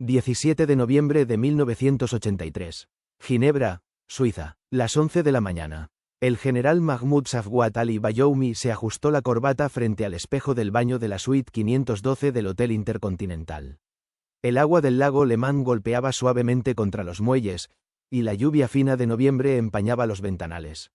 17 de noviembre de 1983. Ginebra, Suiza. Las 11 de la mañana. El general Mahmoud Safwat Ali Bayoumi se ajustó la corbata frente al espejo del baño de la suite 512 del Hotel Intercontinental. El agua del lago Le Mans golpeaba suavemente contra los muelles, y la lluvia fina de noviembre empañaba los ventanales.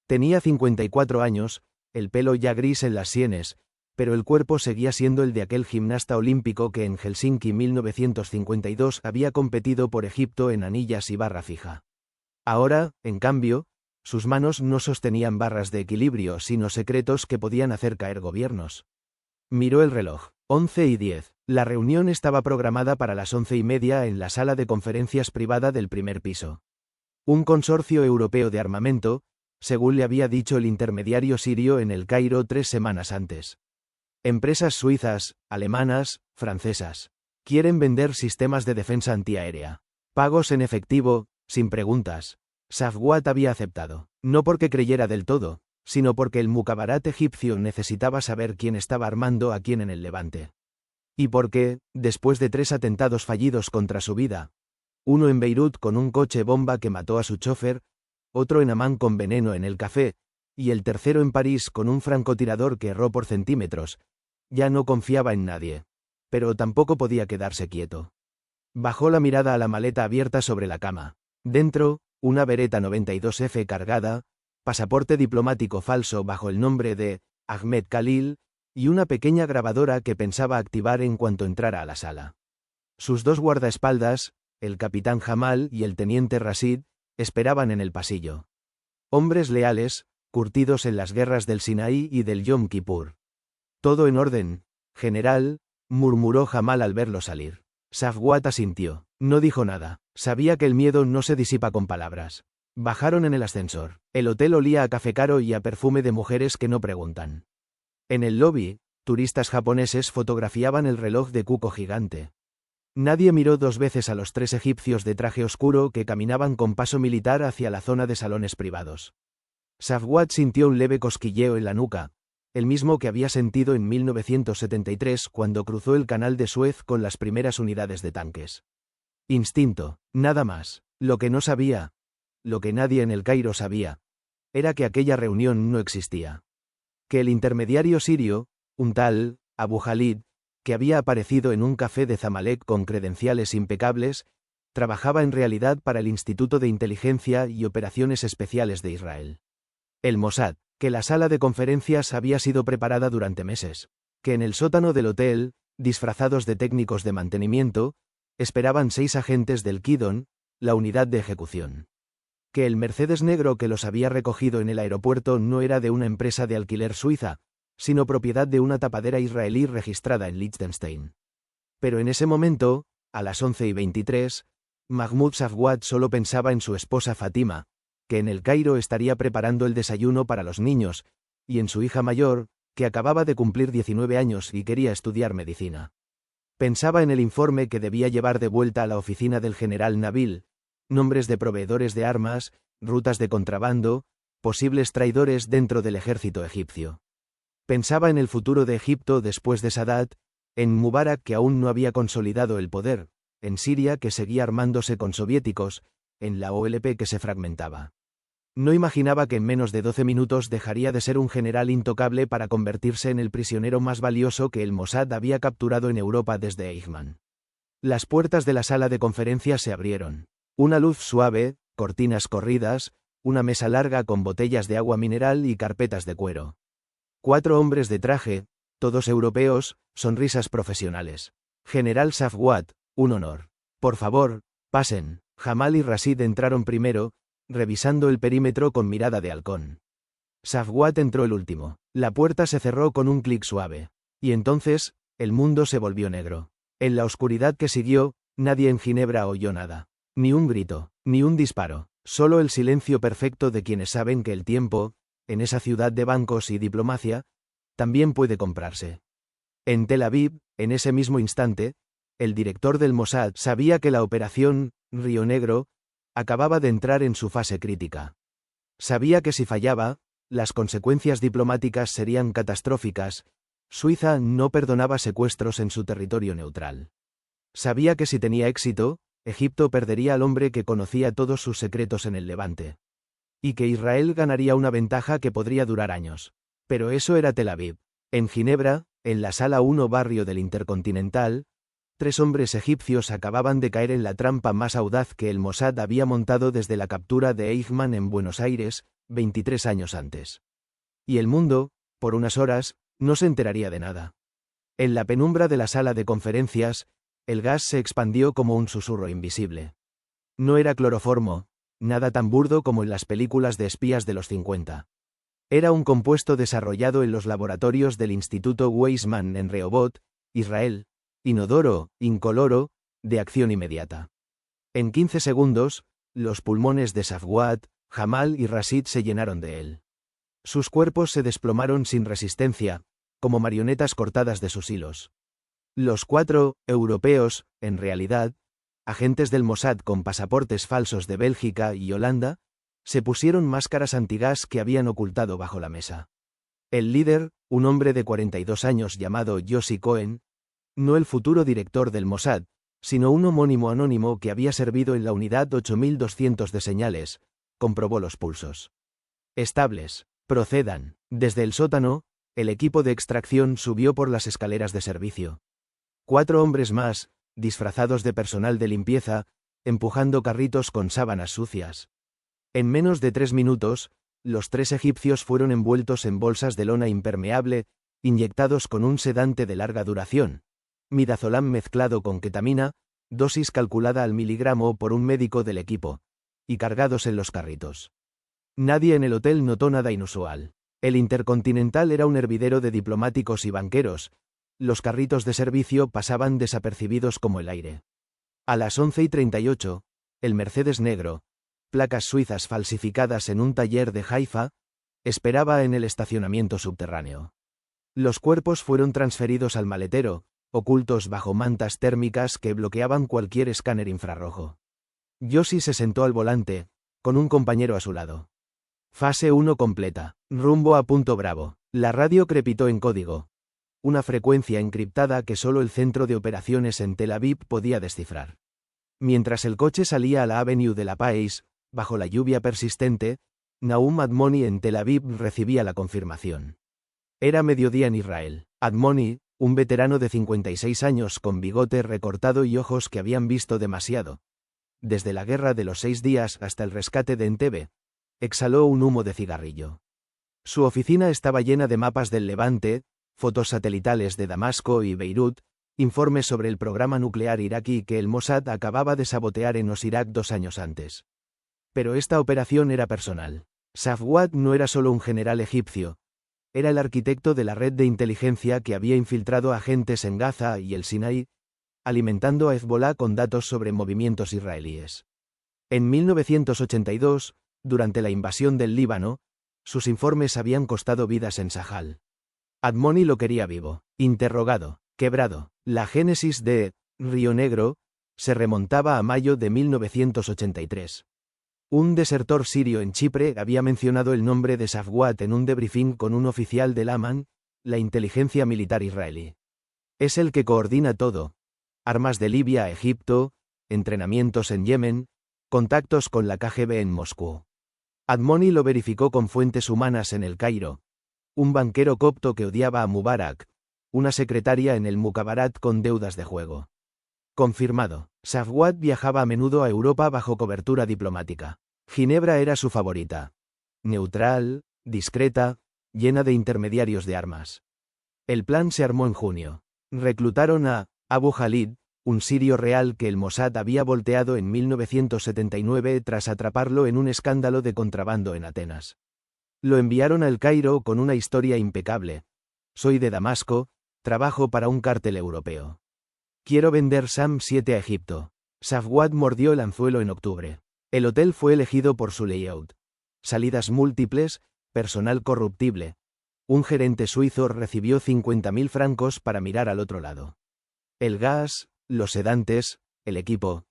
Tenía 54 años, el pelo ya gris en las sienes, pero el cuerpo seguía siendo el de aquel gimnasta olímpico que en Helsinki 1952 había competido por Egipto en anillas y barra fija. Ahora, en cambio, sus manos no sostenían barras de equilibrio sino secretos que podían hacer caer gobiernos. Miró el reloj. 11:10. La reunión estaba programada para las 11:30 en la sala de conferencias privada del primer piso. Un consorcio europeo de armamento, según le había dicho el intermediario sirio en El Cairo 3 semanas antes. Empresas suizas, alemanas, francesas. Quieren vender sistemas de defensa antiaérea. Pagos en efectivo, sin preguntas. Safwat había aceptado, no porque creyera del todo, sino porque el mucabarat egipcio necesitaba saber quién estaba armando a quién en el Levante. Y porque, después de 3 atentados fallidos contra su vida, uno en Beirut con un coche bomba que mató a su chofer, otro en Amán con veneno en el café, y el tercero en París con un francotirador que erró por centímetros, ya no confiaba en nadie. Pero tampoco podía quedarse quieto. Bajó la mirada a la maleta abierta sobre la cama. Dentro, una Beretta 92F cargada, pasaporte diplomático falso bajo el nombre de Ahmed Khalil, y una pequeña grabadora que pensaba activar en cuanto entrara a la sala. Sus 2 guardaespaldas, el capitán Jamal y el teniente Rashid, esperaban en el pasillo. Hombres leales, curtidos en las guerras del Sinaí y del Yom Kippur. Todo en orden, general, murmuró Jamal al verlo salir. Safwat asintió. No dijo nada. Sabía que el miedo no se disipa con palabras. Bajaron en el ascensor. El hotel olía a café caro y a perfume de mujeres que no preguntan. En el lobby, turistas japoneses fotografiaban el reloj de cuco gigante. Nadie miró 2 veces a los 3 egipcios de traje oscuro que caminaban con paso militar hacia la zona de salones privados. Safwat sintió un leve cosquilleo en la nuca, el mismo que había sentido en 1973 cuando cruzó el canal de Suez con las primeras unidades de tanques. Instinto, nada más. Lo que no sabía, lo que nadie en El Cairo sabía, era que aquella reunión no existía. Que el intermediario sirio, un tal Abu Khalid, que había aparecido en un café de Zamalek con credenciales impecables, trabajaba en realidad para el Instituto de Inteligencia y Operaciones Especiales de Israel. El Mossad, que la sala de conferencias había sido preparada durante meses, que en el sótano del hotel, disfrazados de técnicos de mantenimiento, esperaban 6 agentes del Kidon, la unidad de ejecución. Que el Mercedes negro que los había recogido en el aeropuerto no era de una empresa de alquiler suiza, sino propiedad de una tapadera israelí registrada en Liechtenstein. Pero en ese momento, a las 11:23, Mahmoud Safwat solo pensaba en su esposa Fatima, que en El Cairo estaría preparando el desayuno para los niños, y en su hija mayor, que acababa de cumplir 19 años y quería estudiar medicina. Pensaba en el informe que debía llevar de vuelta a la oficina del general Nabil, nombres de proveedores de armas, rutas de contrabando, posibles traidores dentro del ejército egipcio. Pensaba en el futuro de Egipto después de Sadat, en Mubarak que aún no había consolidado el poder, en Siria que seguía armándose con soviéticos, en la OLP que se fragmentaba. No imaginaba que en menos de 12 minutos dejaría de ser un general intocable para convertirse en el prisionero más valioso que el Mossad había capturado en Europa desde Eichmann. Las puertas de la sala de conferencias se abrieron. Una luz suave, cortinas corridas, una mesa larga con botellas de agua mineral y carpetas de cuero. 4 hombres de traje, todos europeos, sonrisas profesionales. General Safwat, un honor. Por favor, pasen. Jamal y Rashid entraron primero, revisando el perímetro con mirada de halcón. Safwat entró el último. La puerta se cerró con un clic suave. Y entonces, el mundo se volvió negro. En la oscuridad que siguió, nadie en Ginebra oyó nada. Ni un grito, ni un disparo. Solo el silencio perfecto de quienes saben que el tiempo, en esa ciudad de bancos y diplomacia, también puede comprarse. En Tel Aviv, en ese mismo instante, el director del Mossad sabía que la operación Río Negro acababa de entrar en su fase crítica. Sabía que si fallaba, las consecuencias diplomáticas serían catastróficas. Suiza no perdonaba secuestros en su territorio neutral. Sabía que si tenía éxito, Egipto perdería al hombre que conocía todos sus secretos en el Levante. Y que Israel ganaría una ventaja que podría durar años. Pero eso era Tel Aviv. En Ginebra, en la sala 1 barrio del Intercontinental, 3 hombres egipcios acababan de caer en la trampa más audaz que el Mossad había montado desde la captura de Eichmann en Buenos Aires, 23 años antes. Y el mundo, por unas horas, no se enteraría de nada. En la penumbra de la sala de conferencias, el gas se expandió como un susurro invisible. No era cloroformo, nada tan burdo como en las películas de espías de los 50. Era un compuesto desarrollado en los laboratorios del Instituto Weizmann en Rehovot, Israel, inodoro, incoloro, de acción inmediata. En 15 segundos, los pulmones de Safwat, Jamal y Rashid se llenaron de él. Sus cuerpos se desplomaron sin resistencia, como marionetas cortadas de sus hilos. Los 4, europeos, en realidad, agentes del Mossad con pasaportes falsos de Bélgica y Holanda, se pusieron máscaras antigás que habían ocultado bajo la mesa. El líder, un hombre de 42 años llamado Yossi Cohen, no el futuro director del Mossad, sino un homónimo anónimo que había servido en la unidad 8200 de señales, comprobó los pulsos. Estables, procedan. Desde el sótano, el equipo de extracción subió por las escaleras de servicio. 4 hombres más, disfrazados de personal de limpieza, empujando carritos con sábanas sucias. En menos de 3 minutos, los 3 egipcios fueron envueltos en bolsas de lona impermeable, inyectados con un sedante de larga duración, midazolam mezclado con ketamina, dosis calculada al miligramo por un médico del equipo, y cargados en los carritos. Nadie en el hotel notó nada inusual. El Intercontinental era un hervidero de diplomáticos y banqueros. Los carritos de servicio pasaban desapercibidos como el aire. A las 11:38, el Mercedes negro, placas suizas falsificadas en un taller de Haifa, esperaba en el estacionamiento subterráneo. Los cuerpos fueron transferidos al maletero, ocultos bajo mantas térmicas que bloqueaban cualquier escáner infrarrojo. Yossi se sentó al volante, con un compañero a su lado. Fase 1 completa. Rumbo a Punto Bravo. La radio crepitó en código. Una frecuencia encriptada que solo el centro de operaciones en Tel Aviv podía descifrar. Mientras el coche salía a la Avenue de la Pais, bajo la lluvia persistente, Nahum Admoni en Tel Aviv recibía la confirmación. Era mediodía en Israel. Admoni, un veterano de 56 años con bigote recortado y ojos que habían visto demasiado. Desde la guerra de los 6 días hasta el rescate de Entebbe, exhaló un humo de cigarrillo. Su oficina estaba llena de mapas del Levante, fotos satelitales de Damasco y Beirut, informes sobre el programa nuclear iraquí que el Mossad acababa de sabotear en Osirak 2 años antes. Pero esta operación era personal. Safwat no era solo un general egipcio, era el arquitecto de la red de inteligencia que había infiltrado agentes en Gaza y el Sinaí, alimentando a Hezbollah con datos sobre movimientos israelíes. En 1982, durante la invasión del Líbano, sus informes habían costado vidas en Sahal. Admoni lo quería vivo, interrogado, quebrado. La génesis de Río Negro se remontaba a mayo de 1983. Un desertor sirio en Chipre había mencionado el nombre de Safwat en un debriefing con un oficial del Aman, la inteligencia militar israelí. Es el que coordina todo. Armas de Libia a Egipto, entrenamientos en Yemen, contactos con la KGB en Moscú. Admoni lo verificó con fuentes humanas en el Cairo. Un banquero copto que odiaba a Mubarak, una secretaria en el Mukabarat con deudas de juego. Confirmado. Safwat viajaba a menudo a Europa bajo cobertura diplomática. Ginebra era su favorita. Neutral, discreta, llena de intermediarios de armas. El plan se armó en junio. Reclutaron a Abu Khalid, un sirio real que el Mossad había volteado en 1979 tras atraparlo en un escándalo de contrabando en Atenas. Lo enviaron al Cairo con una historia impecable. Soy de Damasco, trabajo para un cártel europeo. Quiero vender SAM-7 a Egipto. Safwat mordió el anzuelo en octubre. El hotel fue elegido por su layout. Salidas múltiples, personal corruptible. Un gerente suizo recibió 50.000 francos para mirar al otro lado. El gas, los sedantes, el equipo.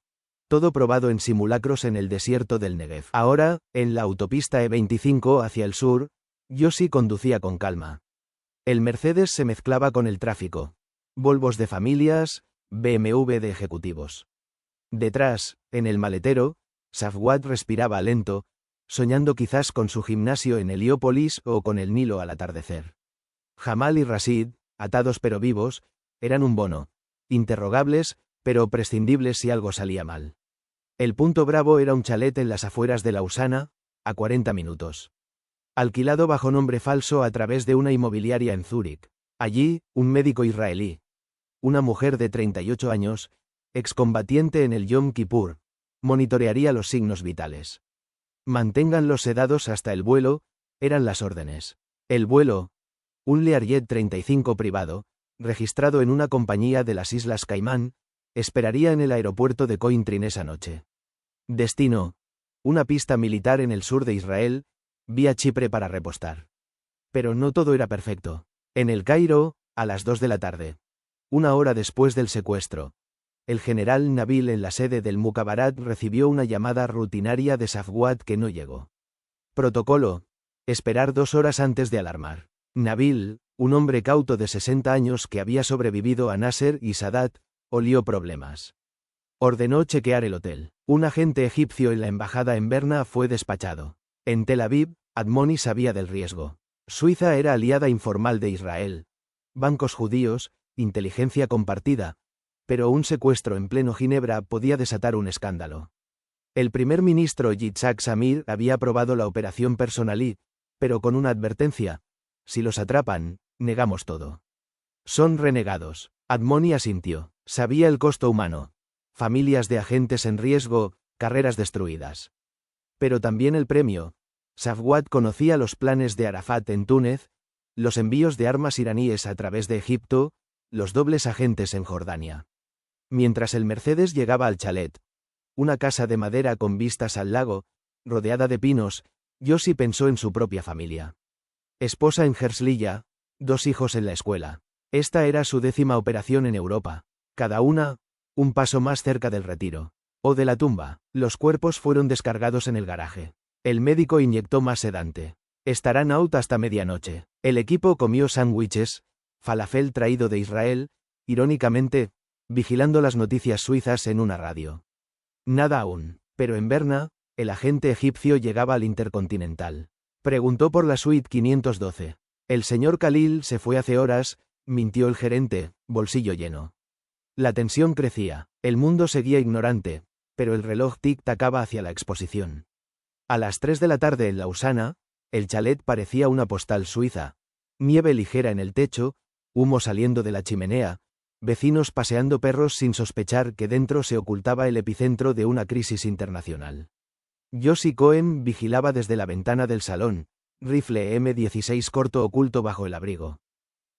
Todo probado en simulacros en el desierto del Negev. Ahora, en la autopista E25 hacia el sur, Yossi conducía con calma. El Mercedes se mezclaba con el tráfico. Volvos de familias, BMW de ejecutivos. Detrás, en el maletero, Safwat respiraba lento, soñando quizás con su gimnasio en Heliópolis o con el Nilo al atardecer. Jamal y Rashid, atados pero vivos, eran un bono. Interrogables, pero prescindibles si algo salía mal. El punto bravo era un chalet en las afueras de Lausana, a 40 minutos. Alquilado bajo nombre falso a través de una inmobiliaria en Zúrich. Allí, un médico israelí. Una mujer de 38 años, excombatiente en el Yom Kippur, monitorearía los signos vitales. Manténganlos sedados hasta el vuelo, eran las órdenes. El vuelo, un Learjet 35 privado, registrado en una compañía de las Islas Caimán, esperaría en el aeropuerto de Cointrin esa noche. Destino, una pista militar en el sur de Israel, vía Chipre para repostar. Pero no todo era perfecto. En el Cairo, a las 2 de la tarde. Una hora después del secuestro. El general Nabil en la sede del Mukhabarat recibió una llamada rutinaria de Safwat que no llegó. Protocolo: esperar 2 horas antes de alarmar. Nabil, un hombre cauto de 60 años que había sobrevivido a Nasser y Sadat, olió problemas. Ordenó chequear el hotel. Un agente egipcio en la embajada en Berna fue despachado. En Tel Aviv, Admoni sabía del riesgo. Suiza era aliada informal de Israel. Bancos judíos, inteligencia compartida. Pero un secuestro en pleno Ginebra podía desatar un escándalo. El primer ministro Yitzhak Samir había aprobado la operación Personalí, pero con una advertencia: si los atrapan, negamos todo. Son renegados. Admoni asintió. Sabía el costo humano. Familias de agentes en riesgo, carreras destruidas. Pero también el premio. Safwat conocía los planes de Arafat en Túnez, los envíos de armas iraníes a través de Egipto, los dobles agentes en Jordania. Mientras el Mercedes llegaba al chalet, una casa de madera con vistas al lago, rodeada de pinos, Yossi pensó en su propia familia. Esposa en Herzliya, 2 hijos en la escuela. Esta era su 10ª operación en Europa. Cada una, un paso más cerca del retiro. O de la tumba. Los cuerpos fueron descargados en el garaje. El médico inyectó más sedante. Estarán out hasta medianoche. El equipo comió sándwiches, falafel traído de Israel, irónicamente, vigilando las noticias suizas en una radio. Nada aún. Pero en Berna, el agente egipcio llegaba al Intercontinental. Preguntó por la suite 512. El señor Khalil se fue hace horas, mintió el gerente, bolsillo lleno. La tensión crecía. El mundo seguía ignorante, pero el reloj tic-tacaba hacia la exposición. A las 3 de la tarde en Lausana, el chalet parecía una postal suiza. Nieve ligera en el techo, humo saliendo de la chimenea, vecinos paseando perros sin sospechar que dentro se ocultaba el epicentro de una crisis internacional. Yossi Cohen vigilaba desde la ventana del salón, rifle M16 corto oculto bajo el abrigo.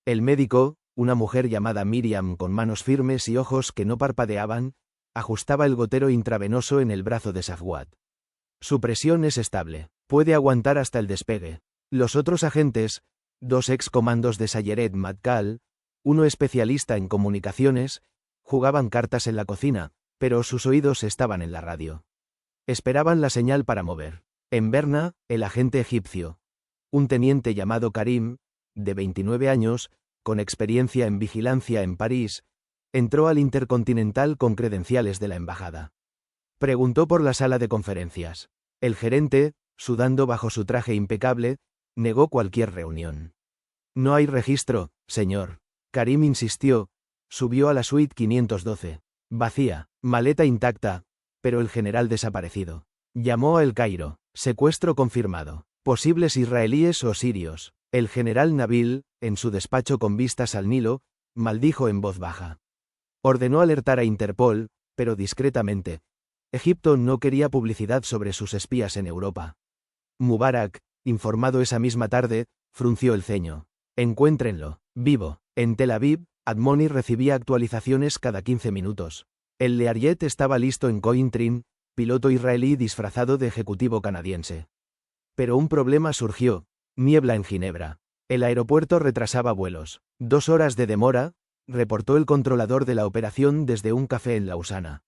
El médico, una mujer llamada Miriam con manos firmes y ojos que no parpadeaban, ajustaba el gotero intravenoso en el brazo de Safwat. Su presión es estable, puede aguantar hasta el despegue. Los otros agentes, 2 ex-comandos de Sayeret Matkal, uno especialista en comunicaciones, jugaban cartas en la cocina, pero sus oídos estaban en la radio. Esperaban la señal para mover. En Berna, el agente egipcio, un teniente llamado Karim, de 29 años, con experiencia en vigilancia en París, entró al Intercontinental con credenciales de la embajada. Preguntó por la sala de conferencias. El gerente, sudando bajo su traje impecable, negó cualquier reunión. No hay registro, señor. Karim insistió, subió a la suite 512. Vacía, maleta intacta, pero el general desaparecido. Llamó a El Cairo. Secuestro confirmado. Posibles israelíes o sirios. El general Nabil, en su despacho con vistas al Nilo, maldijo en voz baja. Ordenó alertar a Interpol, pero discretamente. Egipto no quería publicidad sobre sus espías en Europa. Mubarak, informado esa misma tarde, frunció el ceño. Encuéntrenlo, vivo. En Tel Aviv, Admoni recibía actualizaciones cada 15 minutos. El Learjet estaba listo en Cointrin, piloto israelí disfrazado de ejecutivo canadiense. Pero un problema surgió: niebla en Ginebra. El aeropuerto retrasaba vuelos. 2 horas de demora, reportó el controlador de la operación desde un café en Lausana.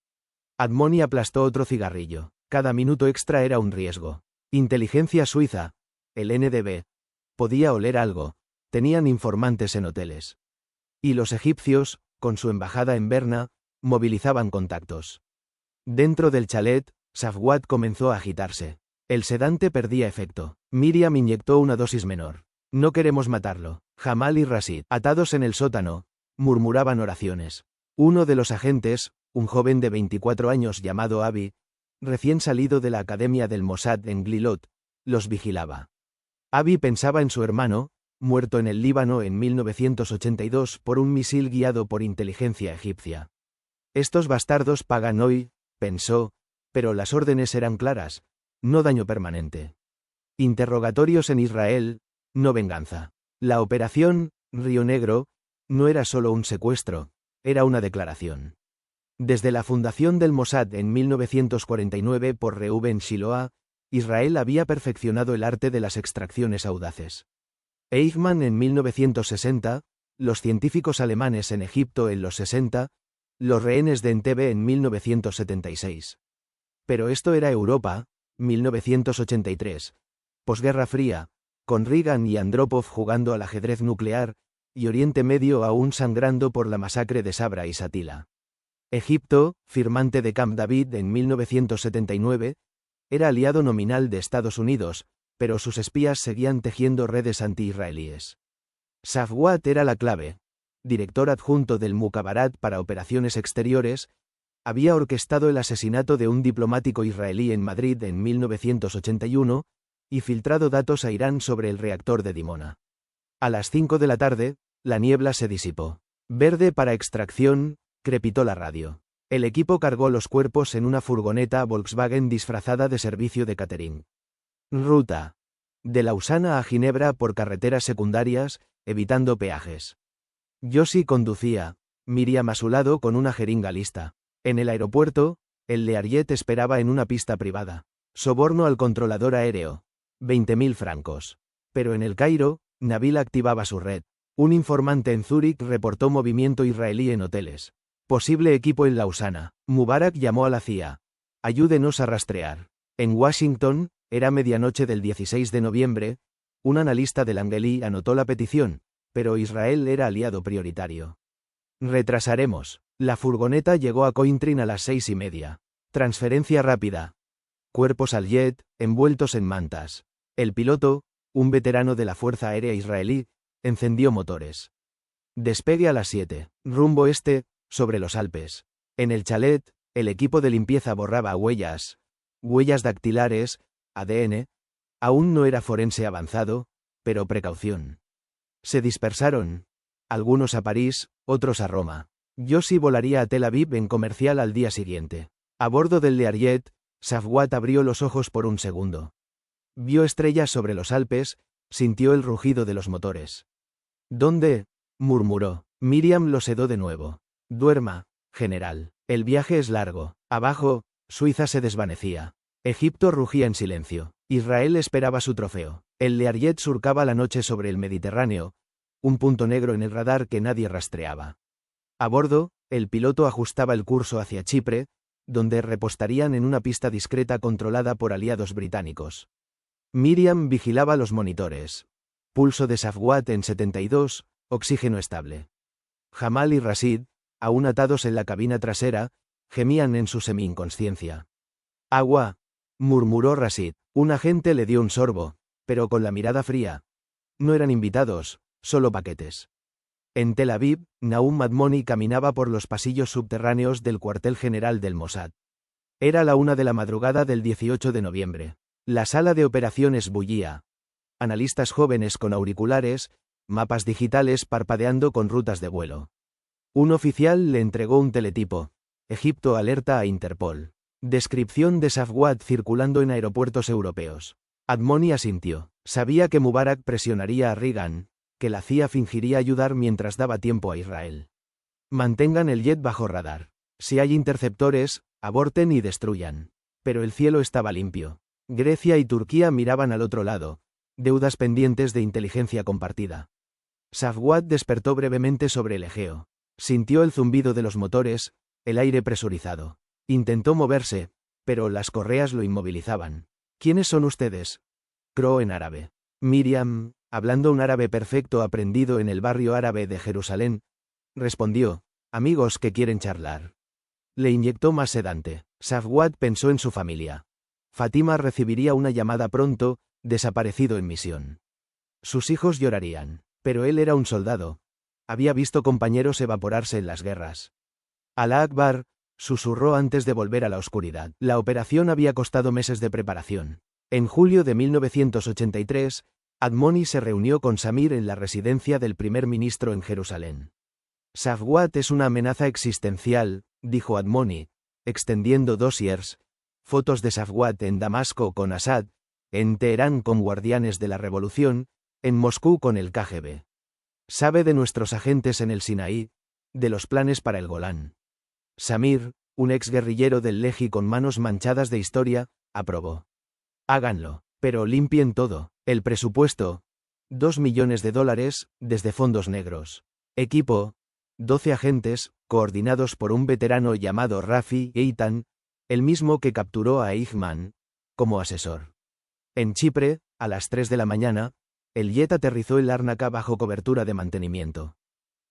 Admoni aplastó otro cigarrillo. Cada minuto extra era un riesgo. Inteligencia suiza, el NDB, podía oler algo. Tenían informantes en hoteles. Y los egipcios, con su embajada en Berna, movilizaban contactos. Dentro del chalet, Safwat comenzó a agitarse. El sedante perdía efecto. Miriam inyectó una dosis menor. No queremos matarlo. Jamal y Rashid, atados en el sótano, murmuraban oraciones. Uno de los agentes, un joven de 24 años llamado Abi, recién salido de la academia del Mossad en Glilot, los vigilaba. Abi pensaba en su hermano, muerto en el Líbano en 1982 por un misil guiado por inteligencia egipcia. Estos bastardos pagan hoy, pensó, pero las órdenes eran claras, no daño permanente. Interrogatorios en Israel, no venganza. La operación, Río Negro, no era solo un secuestro, era una declaración. Desde la fundación del Mossad en 1949 por Reuben Shiloah, Israel había perfeccionado el arte de las extracciones audaces. Eichmann en 1960, los científicos alemanes en Egipto en los 60, los rehenes de Entebbe en 1976. Pero esto era Europa, 1983, posguerra fría, con Reagan y Andropov jugando al ajedrez nuclear, y Oriente Medio aún sangrando por la masacre de Sabra y Shatila. Egipto, firmante de Camp David en 1979, era aliado nominal de Estados Unidos, pero sus espías seguían tejiendo redes anti-israelíes. Safwat era la clave. Director adjunto del Mukhabarat para operaciones exteriores, había orquestado el asesinato de un diplomático israelí en Madrid en 1981 y filtrado datos a Irán sobre el reactor de Dimona. A las 5 de la tarde, la niebla se disipó. Verde para extracción, crepitó la radio. El equipo cargó los cuerpos en una furgoneta Volkswagen disfrazada de servicio de catering. Ruta. De Lausana a Ginebra por carreteras secundarias, evitando peajes. Josie conducía, Miriam a su lado con una jeringa lista. En el aeropuerto, el Learjet esperaba en una pista privada. Soborno al controlador aéreo. 20.000 francos. Pero en el Cairo, Nabil activaba su red. Un informante en Zúrich reportó movimiento israelí en hoteles. Posible equipo en Lausana. Mubarak llamó a la CIA. Ayúdenos a rastrear. En Washington, era medianoche del 16 de noviembre, un analista del Angeli anotó la petición, pero Israel era aliado prioritario. Retrasaremos. La furgoneta llegó a Cointrin a las 6:30. Transferencia rápida. Cuerpos al jet, envueltos en mantas. El piloto, un veterano de la Fuerza Aérea Israelí, encendió motores. Despegue a las 7. Rumbo este, sobre los Alpes. En el chalet, el equipo de limpieza borraba huellas dactilares, ADN. Aún no era forense avanzado, pero precaución. Se dispersaron. Algunos a París, otros a Roma. Josie volaría a Tel Aviv en comercial al día siguiente. A bordo del Learjet, Safwat abrió los ojos por un segundo. Vio estrellas sobre los Alpes, sintió el rugido de los motores. ¿Dónde? Murmuró. Miriam lo sedó de nuevo. Duerma, general. El viaje es largo. Abajo, Suiza se desvanecía. Egipto rugía en silencio. Israel esperaba su trofeo. El Learjet surcaba la noche sobre el Mediterráneo, un punto negro en el radar que nadie rastreaba. A bordo, el piloto ajustaba el curso hacia Chipre, donde repostarían en una pista discreta controlada por aliados británicos. Miriam vigilaba los monitores. Pulso de Safwat en 72, oxígeno estable. Jamal y Rashid, aún atados en la cabina trasera, gemían en su semi-inconsciencia. Agua, murmuró Rashid. Un agente le dio un sorbo, pero con la mirada fría. No eran invitados, solo paquetes. En Tel Aviv, Naum Madmoni caminaba por los pasillos subterráneos del cuartel general del Mossad. Era la 1 de la madrugada del 18 de noviembre. La sala de operaciones bullía. Analistas jóvenes con auriculares, mapas digitales parpadeando con rutas de vuelo. Un oficial le entregó un teletipo. Egipto alerta a Interpol. Descripción de Safwat circulando en aeropuertos europeos. Admoni asintió. Sabía que Mubarak presionaría a Reagan, que la CIA fingiría ayudar mientras daba tiempo a Israel. Mantengan el jet bajo radar. Si hay interceptores, aborten y destruyan. Pero el cielo estaba limpio. Grecia y Turquía miraban al otro lado. Deudas pendientes de inteligencia compartida. Safwat despertó brevemente sobre el Egeo. Sintió el zumbido de los motores, el aire presurizado. Intentó moverse, pero las correas lo inmovilizaban. ¿Quiénes son ustedes? Croó en árabe. Miriam, hablando un árabe perfecto aprendido en el barrio árabe de Jerusalén, respondió. Amigos que quieren charlar. Le inyectó más sedante. Safwat pensó en su familia. Fátima recibiría una llamada pronto, desaparecido en misión. Sus hijos llorarían. Pero él era un soldado. Había visto compañeros evaporarse en las guerras. Alá Akbar, susurró antes de volver a la oscuridad. La operación había costado meses de preparación. En julio de 1983, Admoni se reunió con Samir en la residencia del primer ministro en Jerusalén. Safwat es una amenaza existencial, dijo Admoni, extendiendo dossiers, fotos de Safwat en Damasco con Assad, en Teherán con guardianes de la revolución, en Moscú con el KGB. Sabe de nuestros agentes en el Sinaí, de los planes para el Golán. Samir, un exguerrillero del Lehi con manos manchadas de historia, aprobó. Háganlo, pero limpien todo. El presupuesto, $2 millones, desde fondos negros. Equipo, 12 agentes, coordinados por un veterano llamado Rafi Eitan, el mismo que capturó a Eichmann, como asesor. En Chipre, a las 3 de la mañana, el jet aterrizó en Lárnaca bajo cobertura de mantenimiento.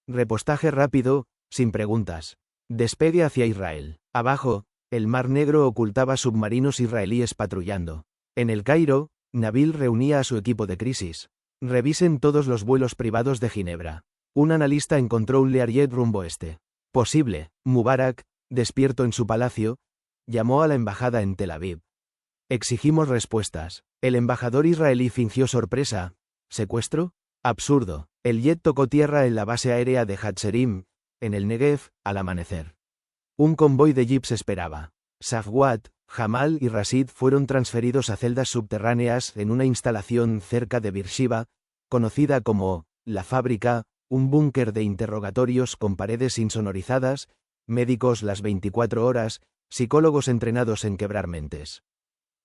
Repostaje rápido, sin preguntas. Despegue hacia Israel. Abajo, el Mar Negro ocultaba submarinos israelíes patrullando. En El Cairo, Nabil reunía a su equipo de crisis. Revisen todos los vuelos privados de Ginebra. Un analista encontró un Learjet rumbo este. Posible. Mubarak, despierto en su palacio, llamó a la embajada en Tel Aviv. Exigimos respuestas. El embajador israelí fingió sorpresa. ¿Secuestro? Absurdo. El jet tocó tierra en la base aérea de Hatzerim, en el Negev, al amanecer. Un convoy de jeeps esperaba. Safwat, Jamal y Rashid fueron transferidos a celdas subterráneas en una instalación cerca de Beersheba, conocida como la fábrica, un búnker de interrogatorios con paredes insonorizadas, médicos las 24 horas, psicólogos entrenados en quebrar mentes.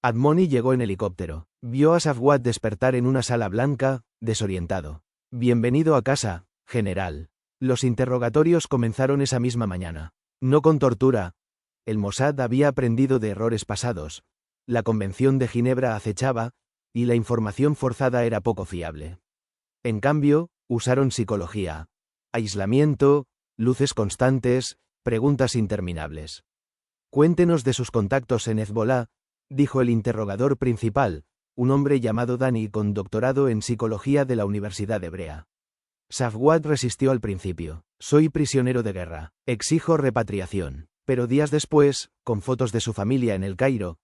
Admoni llegó en helicóptero. Vio a Safwat despertar en una sala blanca, desorientado. Bienvenido a casa, general. Los interrogatorios comenzaron esa misma mañana. No con tortura. El Mossad había aprendido de errores pasados. La Convención de Ginebra acechaba, y la información forzada era poco fiable. En cambio, usaron psicología, aislamiento, luces constantes, preguntas interminables. Cuéntenos de sus contactos en Hezbollah, dijo el interrogador principal, un hombre llamado Dani con doctorado en psicología de la Universidad Hebrea. Safwat resistió al principio. Soy prisionero de guerra. Exijo repatriación. Pero días después, con fotos de su familia en El Cairo.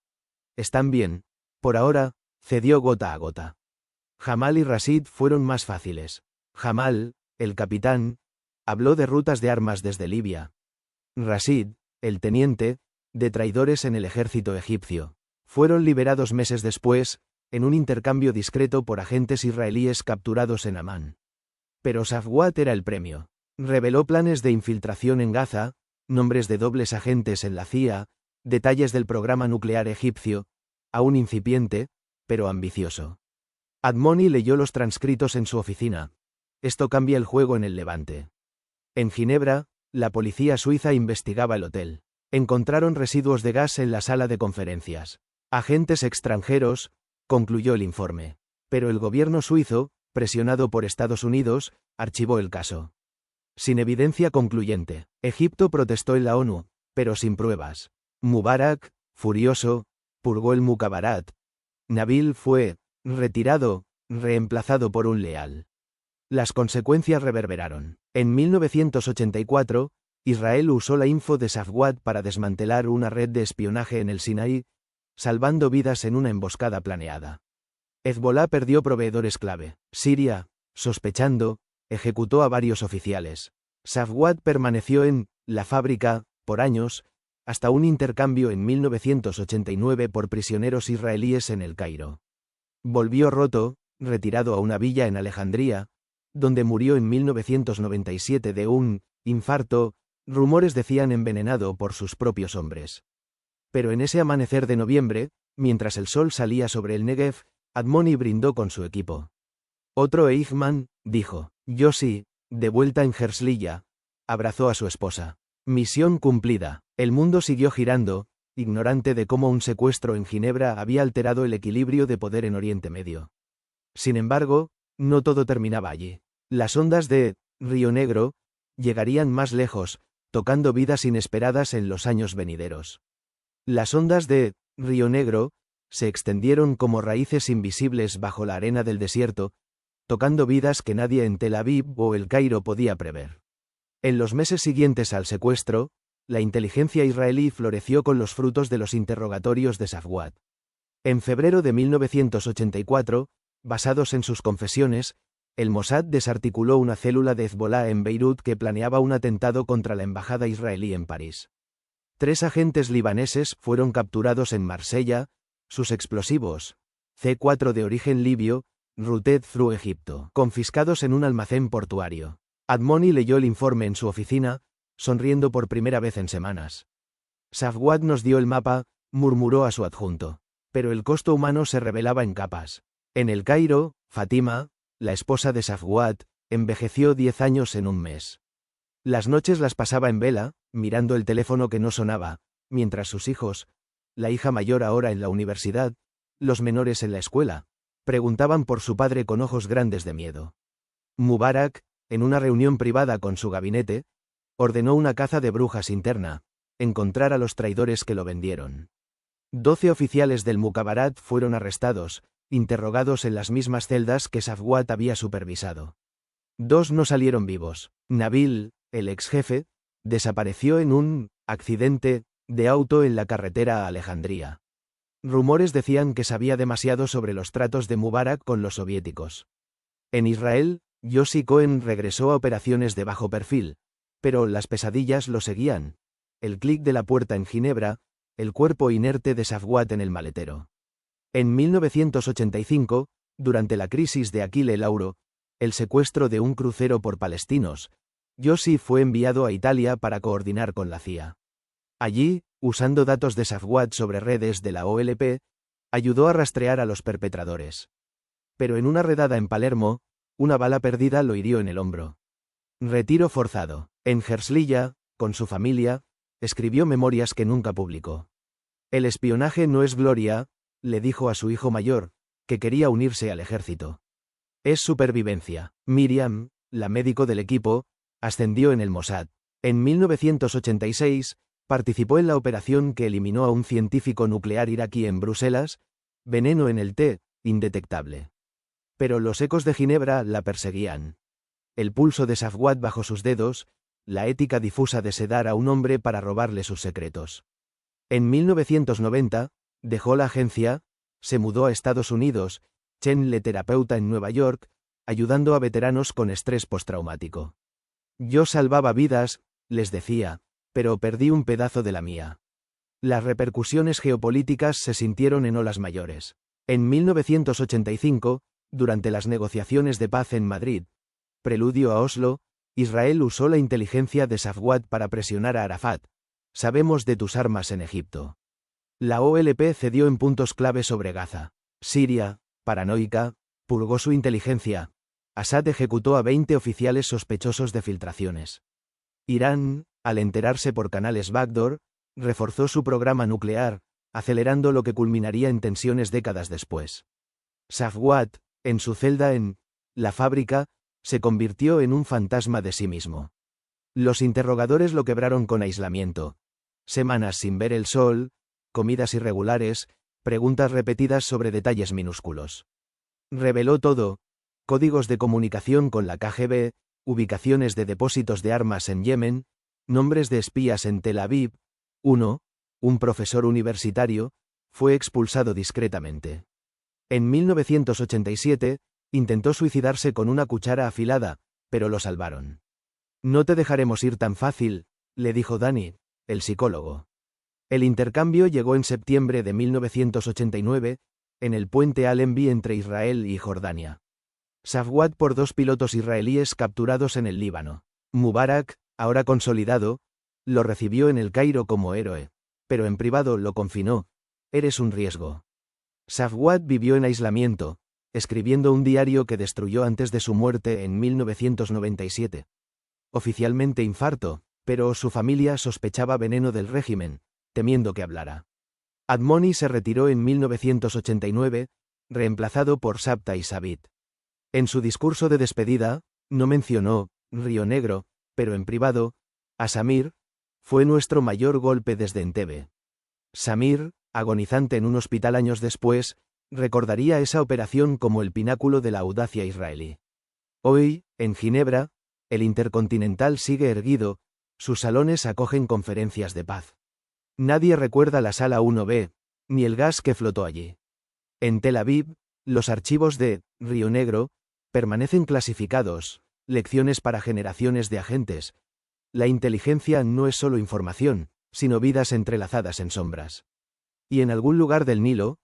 Están bien. Por ahora, cedió gota a gota. Jamal y Rashid fueron más fáciles. Jamal, el capitán, habló de rutas de armas desde Libia. Rashid, el teniente, de traidores en el ejército egipcio. Fueron liberados meses después, en un intercambio discreto por agentes israelíes capturados en Amán. Pero Safwat era el premio. Reveló planes de infiltración en Gaza, nombres de dobles agentes en la CIA, detalles del programa nuclear egipcio, aún incipiente, pero ambicioso. Admoni leyó los transcritos en su oficina. Esto cambia el juego en el Levante. En Ginebra, la policía suiza investigaba el hotel. Encontraron residuos de gas en la sala de conferencias. Agentes extranjeros, concluyó el informe. Pero el gobierno suizo, presionado por Estados Unidos, archivó el caso. Sin evidencia concluyente. Egipto protestó en la ONU, pero sin pruebas. Mubarak, furioso, purgó el mukabarat. Nabil fue retirado, reemplazado por un leal. Las consecuencias reverberaron. En 1984, Israel usó la info de Safwat para desmantelar una red de espionaje en el Sinaí, salvando vidas en una emboscada planeada. Hezbollah perdió proveedores clave. Siria, sospechando, ejecutó a varios oficiales. Safwat permaneció en la fábrica por años, hasta un intercambio en 1989 por prisioneros israelíes en El Cairo. Volvió roto, retirado a una villa en Alejandría, donde murió en 1997 de un infarto, rumores decían envenenado por sus propios hombres. Pero en ese amanecer de noviembre, mientras el sol salía sobre el Negev, Admoni brindó con su equipo. Otro Eichmann, dijo. Yossi, de vuelta en Herzliya, abrazó a su esposa. Misión cumplida. El mundo siguió girando, ignorante de cómo un secuestro en Ginebra había alterado el equilibrio de poder en Oriente Medio. Sin embargo, no todo terminaba allí. Las ondas de Río Negro llegarían más lejos, tocando vidas inesperadas en los años venideros. Las ondas de Río Negro se extendieron como raíces invisibles bajo la arena del desierto, tocando vidas que nadie en Tel Aviv o El Cairo podía prever. En los meses siguientes al secuestro, la inteligencia israelí floreció con los frutos de los interrogatorios de Safwat. En febrero de 1984, basados en sus confesiones, el Mossad desarticuló una célula de Hezbollah en Beirut que planeaba un atentado contra la embajada israelí en París. 3 agentes libaneses fueron capturados en Marsella, sus explosivos, C4 de origen libio, routed through Egipto, confiscados en un almacén portuario. Admoni leyó el informe en su oficina, sonriendo por primera vez en semanas. Safwat nos dio el mapa, murmuró a su adjunto. Pero el costo humano se revelaba en capas. En El Cairo, Fatima, la esposa de Safwat, envejeció 10 años en un mes. Las noches las pasaba en vela, mirando el teléfono que no sonaba, mientras sus hijos, la hija mayor ahora en la universidad, los menores en la escuela, preguntaban por su padre con ojos grandes de miedo. Mubarak, en una reunión privada con su gabinete, ordenó una caza de brujas interna, encontrar a los traidores que lo vendieron. 12 oficiales del Mukhabarat fueron arrestados, interrogados en las mismas celdas que Safwat había supervisado. 2 no salieron vivos. Nabil, el ex jefe, desapareció en un accidente de auto en la carretera a Alejandría. Rumores decían que sabía demasiado sobre los tratos de Mubarak con los soviéticos. En Israel, Yossi Cohen regresó a operaciones de bajo perfil, pero las pesadillas lo seguían. El clic de la puerta en Ginebra, el cuerpo inerte de Safwat en el maletero. En 1985, durante la crisis de Achille Lauro, el secuestro de un crucero por palestinos, Yossi fue enviado a Italia para coordinar con la CIA. Allí, usando datos de Safwat sobre redes de la OLP, ayudó a rastrear a los perpetradores. Pero en una redada en Palermo, una bala perdida lo hirió en el hombro. Retiro forzado. En Herzliya, con su familia, escribió memorias que nunca publicó. El espionaje no es gloria, le dijo a su hijo mayor, que quería unirse al ejército. Es supervivencia. Miriam, la médico del equipo, ascendió en el Mossad. En 1986, participó en la operación que eliminó a un científico nuclear iraquí en Bruselas, veneno en el té, indetectable. Pero los ecos de Ginebra la perseguían. El pulso de Safwat bajo sus dedos, la ética difusa de sedar a un hombre para robarle sus secretos. En 1990, dejó la agencia, se mudó a Estados Unidos, Chenle terapeuta en Nueva York, ayudando a veteranos con estrés postraumático. Yo salvaba vidas, les decía, pero perdí un pedazo de la mía. Las repercusiones geopolíticas se sintieron en olas mayores. En 1985, durante las negociaciones de paz en Madrid, preludio a Oslo, Israel usó la inteligencia de Safwat para presionar a Arafat. Sabemos de tus armas en Egipto. La OLP cedió en puntos clave sobre Gaza. Siria, paranoica, purgó su inteligencia. Assad ejecutó a 20 oficiales sospechosos de filtraciones. Irán, al enterarse por canales backdoor, reforzó su programa nuclear, acelerando lo que culminaría en tensiones décadas después. Safwat, en su celda en la fábrica, se convirtió en un fantasma de sí mismo. Los interrogadores lo quebraron con aislamiento. Semanas sin ver el sol, comidas irregulares, preguntas repetidas sobre detalles minúsculos. Reveló todo: códigos de comunicación con la KGB, ubicaciones de depósitos de armas en Yemen, nombres de espías en Tel Aviv. Un profesor universitario, fue expulsado discretamente. En 1987, intentó suicidarse con una cuchara afilada, pero lo salvaron. No te dejaremos ir tan fácil, le dijo Danny, el psicólogo. El intercambio llegó en septiembre de 1989, en el puente Allenby entre Israel y Jordania. Safwat por 2 pilotos israelíes capturados en el Líbano. Mubarak, ahora consolidado, lo recibió en El Cairo como héroe, pero en privado lo confinó. Eres un riesgo. Safwat vivió en aislamiento, escribiendo un diario que destruyó antes de su muerte en 1997. Oficialmente infarto, pero su familia sospechaba veneno del régimen, temiendo que hablara. Admoni se retiró en 1989, reemplazado por Sabta Sabit. En su discurso de despedida, no mencionó Río Negro, pero en privado, a Samir, Fue nuestro mayor golpe desde Entebbe. Samir, agonizante en un hospital años después, recordaría esa operación como el pináculo de la audacia israelí. Hoy, en Ginebra, el Intercontinental sigue erguido, sus salones acogen conferencias de paz. Nadie recuerda la sala 1B, ni el gas que flotó allí. En Tel Aviv, los archivos de Río Negro permanecen clasificados, lecciones para generaciones de agentes. La inteligencia no es solo información, sino vidas entrelazadas en sombras. Y en algún lugar del Nilo,